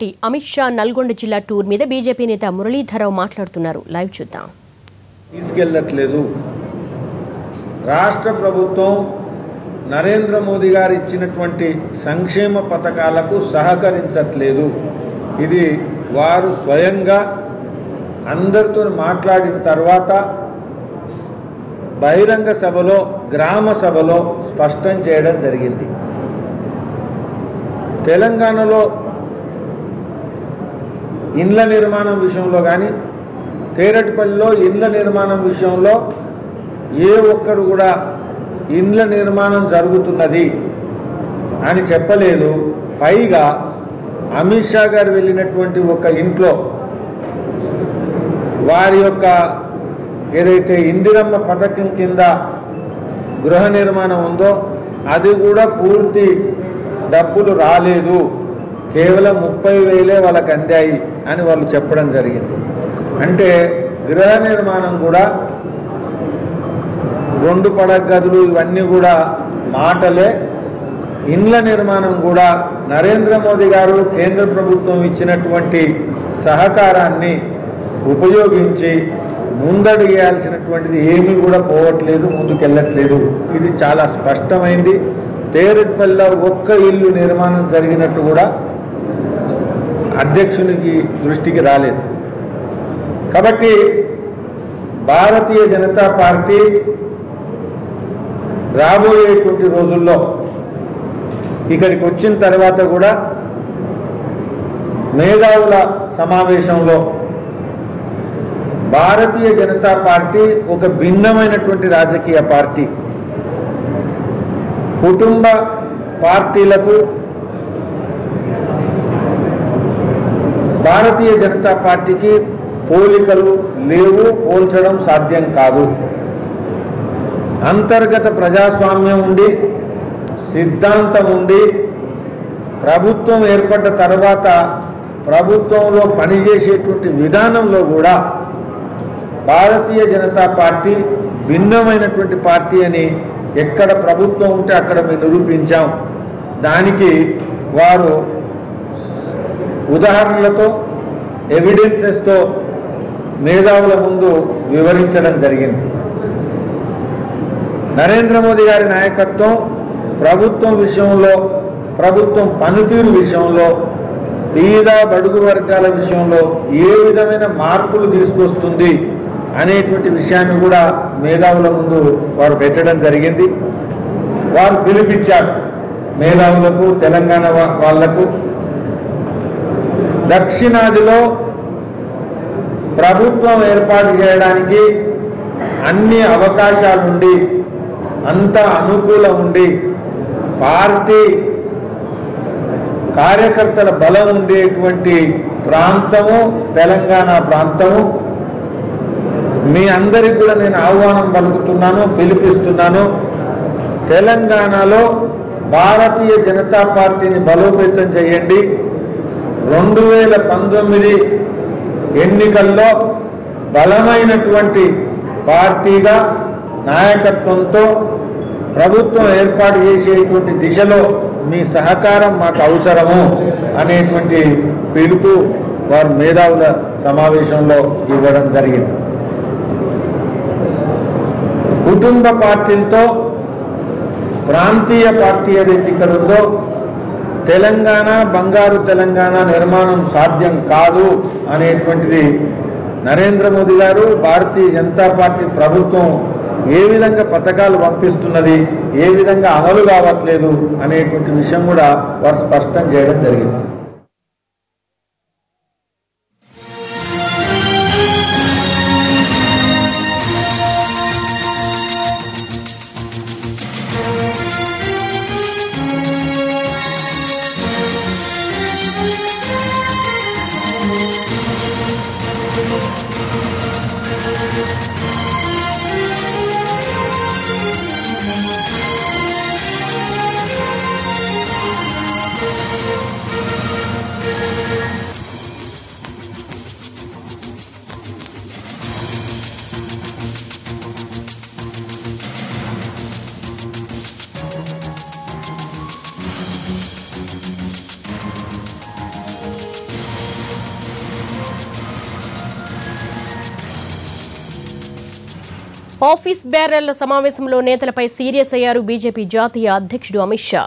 Party Amit Shah Nalgonda జిల్లా tour మీద BJP నేత మురళీధరరావు మాట్లాడుతున్నారు. లైవ్ చూద్దాం. తీసుకెళ్లట్లేదు. రాష్ట్ర ప్రభుత్వం నరేంద్ర మోదీ గారు ఇచ్చినటువంటి సంక్షేమ పథకాలకు సహకరించట్లేదు. ఇది వారు స్వయంగా అందరితో మాట్లాడిన తర్వాత బహిరంగ సభలో, గ్రామ సభలో స్పష్టం చేయడం జరిగింది. తెలంగాణలో ఇండ్ల నిర్మాణం విషయంలో కానీ, తేరటిపల్లిలో ఇండ్ల నిర్మాణం విషయంలో ఏ ఒక్కరు కూడా ఇండ్ల నిర్మాణం జరుగుతున్నది అని చెప్పలేదు. పైగా అమిత్ షా గారు వెళ్ళినటువంటి ఒక ఇంట్లో వారి యొక్క ఏదైతే ఇందిరమ్మ పథకం కింద గృహ నిర్మాణం ఉందో అది కూడా పూర్తి డబ్బులు రాలేదు, కేవలం 30,000 వాళ్ళకి అందాయి అని వాళ్ళు చెప్పడం జరిగింది. అంటే గృహ నిర్మాణం కూడా 2 పడక గదులు ఇవన్నీ కూడా మాటలే. ఇండ్ల నిర్మాణం కూడా నరేంద్ర మోదీ గారు కేంద్ర ప్రభుత్వం ఇచ్చినటువంటి సహకారాన్ని ఉపయోగించి ముందడుగేయాల్సినటువంటిది ఏమీ కూడా పోవట్లేదు, ముందుకెళ్ళట్లేదు. ఇది చాలా స్పష్టమైంది. తేరెట్పల్లిలో ఒక్క ఇల్లు నిర్మాణం జరిగినట్టు కూడా అధ్యక్షునికి దృష్టికి రాలేదు. కాబట్టి భారతీయ జనతా పార్టీ రాబోయేటువంటి రోజుల్లో ఇక్కడికి వచ్చిన తర్వాత కూడా మేధావుల సమావేశంలో భారతీయ జనతా పార్టీ ఒక భిన్నమైనటువంటి రాజకీయ పార్టీ. కుటుంబ పార్టీలకు భారతీయ జనతా పార్టీకి పోలికలు లేవు, పోల్చడం సాధ్యం కాదు. అంతర్గత ప్రజాస్వామ్యం ఉండి, సిద్ధాంతం ఉండి, ప్రభుత్వం ఏర్పడ్డ తర్వాత ప్రభుత్వంలో పనిచేసేటువంటి విధానంలో కూడా భారతీయ జనతా పార్టీ భిన్నమైనటువంటి పార్టీ అని ఎక్కడ ప్రభుత్వం ఉంటే అక్కడ మేము నిరూపించాం. దానికి వారు ఉదాహరణలతో, ఎవిడెన్సెస్తో మేధావుల ముందు వివరించడం జరిగింది. నరేంద్ర మోదీ గారి నాయకత్వం ప్రభుత్వం విషయంలో, ప్రభుత్వం పనితీరు విషయంలో, పేద బడుగు వర్గాల విషయంలో ఏ విధమైన మార్పులు తీసుకొస్తుంది అనేటువంటి విషయాన్ని కూడా మేధావుల ముందు వారు పెట్టడం జరిగింది. వారు పిలిపించారు మేధావులకు, తెలంగాణ వాళ్లకు. దక్షిణాదిలో ప్రభుత్వం ఏర్పాటు చేయడానికి అన్ని అవకాశాలుండి, అంత అనుకూలం ఉండి, పార్టీ కార్యకర్తల బలం ఉండేటువంటి ప్రాంతము తెలంగాణ ప్రాంతము. మీ అందరికీ కూడా నేను ఆహ్వానం పలుకుతున్నాను, పిలిపిస్తున్నాను. తెలంగాణలో భారతీయ జనతా పార్టీని బలోపేతం చేయండి. 2019 ఎన్నికల్లో బలమైనటువంటి పార్టీగా, నాయకత్వంతో ప్రభుత్వం ఏర్పాటు చేసేటువంటి దిశలో మీ సహకారం మాకు అవసరము అనేటువంటి పిలుపు వారు మేధావుల సమావేశంలో ఇవ్వడం జరిగింది. కుటుంబ పార్టీలతో ప్రాంతీయ పార్టీ ఏదైతే ఇక్కడ ఉందో, తెలంగాణ, బంగారు తెలంగాణ నిర్మాణం సాధ్యం కాదు అనేటువంటిది నరేంద్ర మోదీ గారు, భారతీయ జనతా పార్టీ ప్రభుత్వం ఏ విధంగా పథకాలు పంపిస్తున్నది, ఏ విధంగా అమలు కావట్లేదు అనేటువంటి విషయం కూడా వారు స్పష్టం చేయడం జరిగింది. ఆఫీస్ బేరర్ల సమావేశంలో నేతలపై సీరియస్ అయ్యారు బీజేపీ జాతీయ అధ్యక్షుడు అమిత్ షా.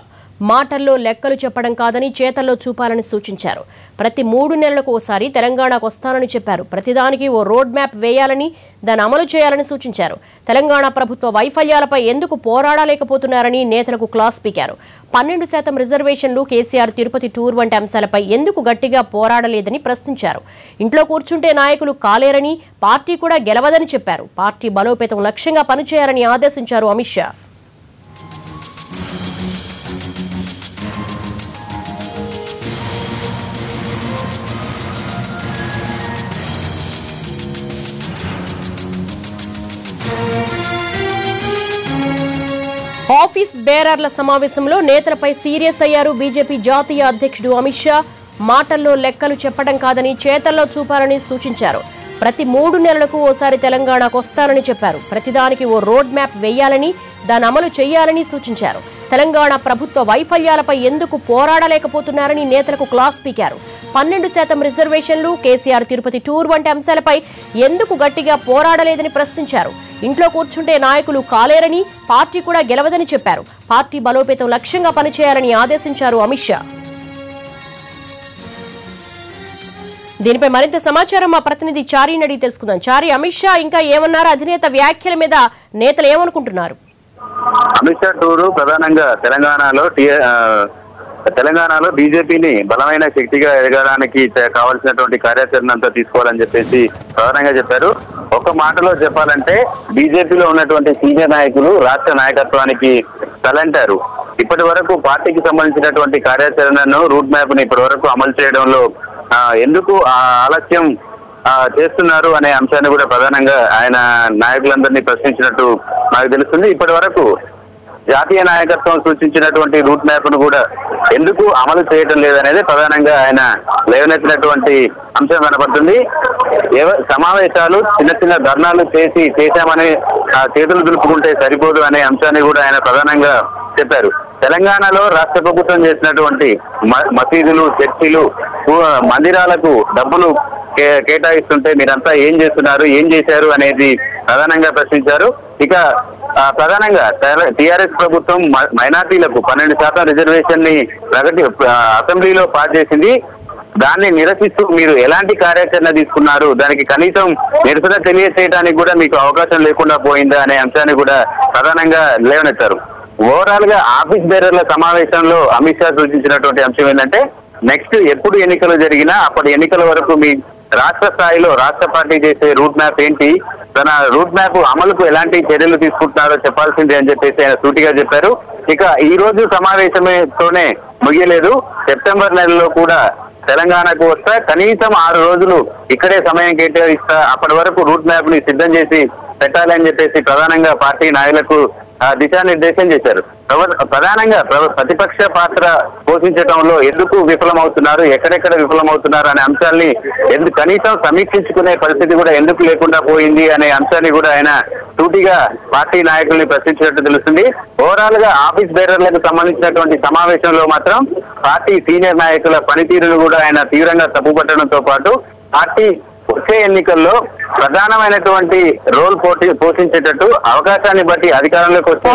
మాటల్లో లెక్కలు చెప్పడం కాదని చేతల్లో చూపాలని సూచించారు. ప్రతి 3 నెలలకు ఓసారి తెలంగాణకు వస్తానని చెప్పారు. ప్రతిదానికి ఓ రోడ్ మ్యాప్ వేయాలని, దాన్ని అమలు చేయాలని సూచించారు. తెలంగాణ ప్రభుత్వ వైఫల్యాలపై ఎందుకు పోరాడలేకపోతున్నారని నేతలకు క్లాస్ పీకారు. 12% రిజర్వేషన్లు, కేసీఆర్ తిరుపతి టూర్ వంటి అంశాలపై ఎందుకు గట్టిగా పోరాడలేదని ప్రశ్నించారు. ఇంట్లో కూర్చుంటే నాయకులు కాలేరని, పార్టీ కూడా గెలవదని చెప్పారు. పార్టీ బలోపేతం లక్ష్యంగా పనిచేయాలని ఆదేశించారు అమిత్ షా. ఆఫీస్ బేరర్ల సమావేశంలో నేతలపై సీరియస్ అయ్యారు బీజేపీ జాతీయ అధ్యక్షుడు అమిత్ షా. మాటల్లో లెక్కలు చెప్పడం కాదని చేతల్లో చూపాలని సూచించారు. ప్రతి 3 నెలలకు ఓసారి తెలంగాణకు వస్తానని చెప్పారు. ప్రతిదానికి ఓ రోడ్ మ్యాప్ వేయాలని, దాన్ని అమలు చేయాలని సూచించారు. తెలంగాణ ప్రభుత్వ వైఫల్యాలపై ఎందుకు పోరాడలేకపోతున్నారని నేతలకు క్లాస్ పీకారు. 12% రిజర్వేషన్లు, కేసీఆర్ తిరుపతి టూర్ వంటి అంశాలపై ఎందుకు గట్టిగా పోరాడలేదని ప్రశ్నించారు. ఇంట్లో కూర్చుంటే నాయకులు కాలేరని, పార్టీ కూడా గెలవదని చెప్పారు. పార్టీ బలోపేతం లక్ష్యంగా పనిచేయాలని ఆదేశించారు అమిత్ షా. దీనిపై మరింత సమాచారం మా ప్రతినిధి చారీని అడిగి తెలుసుకుందాం. చారీ, అమిత్ షా ఇంకా ఏమన్నారు? అధినేత వ్యాఖ్యల మీద నేతలు ఏమనుకుంటున్నారు? అమిత్ షా టూరు ప్రధానంగా తెలంగాణలో బీజేపీని బలమైన శక్తిగా ఎదగడానికి కావాల్సినటువంటి కార్యాచరణ అంతా తీసుకోవాలని చెప్పేసి ప్రధానంగా చెప్పారు. ఒక మాటలో చెప్పాలంటే బీజేపీలో ఉన్నటువంటి సీనియర్ నాయకులు రాష్ట్ర నాయకత్వానికి తలంటారు. ఇప్పటి వరకు పార్టీకి సంబంధించినటువంటి కార్యాచరణను, రూట్ మ్యాప్ ని ఇప్పటి వరకు అమలు చేయడంలో ఎందుకు ఆలస్యం చేస్తున్నారు అనే అంశాన్ని కూడా ప్రధానంగా ఆయన నాయకులందరినీ ప్రశ్నించినట్టు నాకు తెలుస్తుంది. ఇప్పటి వరకు జాతీయ నాయకత్వం సూచించినటువంటి రూట్ మ్యాప్ ను కూడా ఎందుకు అమలు చేయడం లేదనేది ప్రధానంగా ఆయన లేవనెత్తినటువంటి అంశం కనబడుతుంది. సమావేశాలు, చిన్న చిన్న ధర్నాలు చేశామని చేతులు దులుపుకుంటే సరిపోదు అనే అంశాన్ని కూడా ఆయన ప్రధానంగా చెప్పారు. తెలంగాణలో రాష్ట్ర ప్రభుత్వం చేసినటువంటి మసీదులు, చర్చిలు, మందిరాలకు డబ్బులు కేటాయిస్తుంటే మీరంతా ఏం చేస్తున్నారు, ఏం చేశారు అనేది ప్రధానంగా ప్రశ్నించారు. ఇక ప్రధానంగా టీఆర్ఎస్ ప్రభుత్వం మైనార్టీలకు 12% రిజర్వేషన్ ని అసెంబ్లీలో పాస్ చేసింది. దాన్ని నిరసిస్తూ మీరు ఎలాంటి కార్యాచరణ తీసుకున్నారు, దానికి కనీసం నిరసన తెలియచేయడానికి కూడా మీకు అవకాశం లేకుండా పోయిందా అనే అంశాన్ని కూడా ప్రధానంగా లేవనెత్తారు. ఓవరాల్ గా ఆఫీస్ బేరర్ల సమావేశంలో అమిత్ షా సూచించినటువంటి అంశం ఏంటంటే, నెక్స్ట్ ఎప్పుడు ఎన్నికలు జరిగినా అప్పటి ఎన్నికల వరకు మీ రాష్ట్ర స్థాయిలో రాష్ట్ర పార్టీ చేసే రూట్ మ్యాప్ ఏంటి, తన రూట్ మ్యాప్ అమలుకు ఎలాంటి చర్యలు తీసుకుంటున్నారో చెప్పాల్సిందే అని చెప్పేసి ఆయన సూటిగా చెప్పారు. ఇక ఈ రోజు సమావేశంతోనే ముగియలేదు. సెప్టెంబర్ నెలలో కూడా తెలంగాణకు వస్తా, కనీసం 6 రోజులు ఇక్కడే సమయం కేటాయిస్తా, అప్పటి వరకు రూట్ మ్యాప్ ని సిద్ధం చేసి పెట్టాలని చెప్పేసి ప్రధానంగా పార్టీ నాయకులకు దిశానిర్దేశం చేశారు. ప్రధానంగా ప్రతిపక్ష పాత్ర పోషించడంలో ఎందుకు విఫలమవుతున్నారు, ఎక్కడెక్కడ విఫలమవుతున్నారు అనే అంశాన్ని కనీసం సమీక్షించుకునే పరిస్థితి కూడా ఎందుకు లేకుండా పోయింది అనే అంశాన్ని కూడా ఆయన సూటిగా పార్టీ నాయకుల్ని ప్రశ్నించినట్టు తెలుస్తుంది. ఓవరాల్ గా ఆఫీస్ బేరర్లకు సంబంధించినటువంటి సమావేశంలో మాత్రం పార్టీ సీనియర్ నాయకుల పనితీరును కూడా ఆయన తీవ్రంగా తప్పుపట్టడంతో పాటు పార్టీ వచ్చే ఎన్నికల్లో ప్రధానమైనటువంటి రోల్ పోషించేటట్టు అవకాశాన్ని బట్టి అధికారంలోకి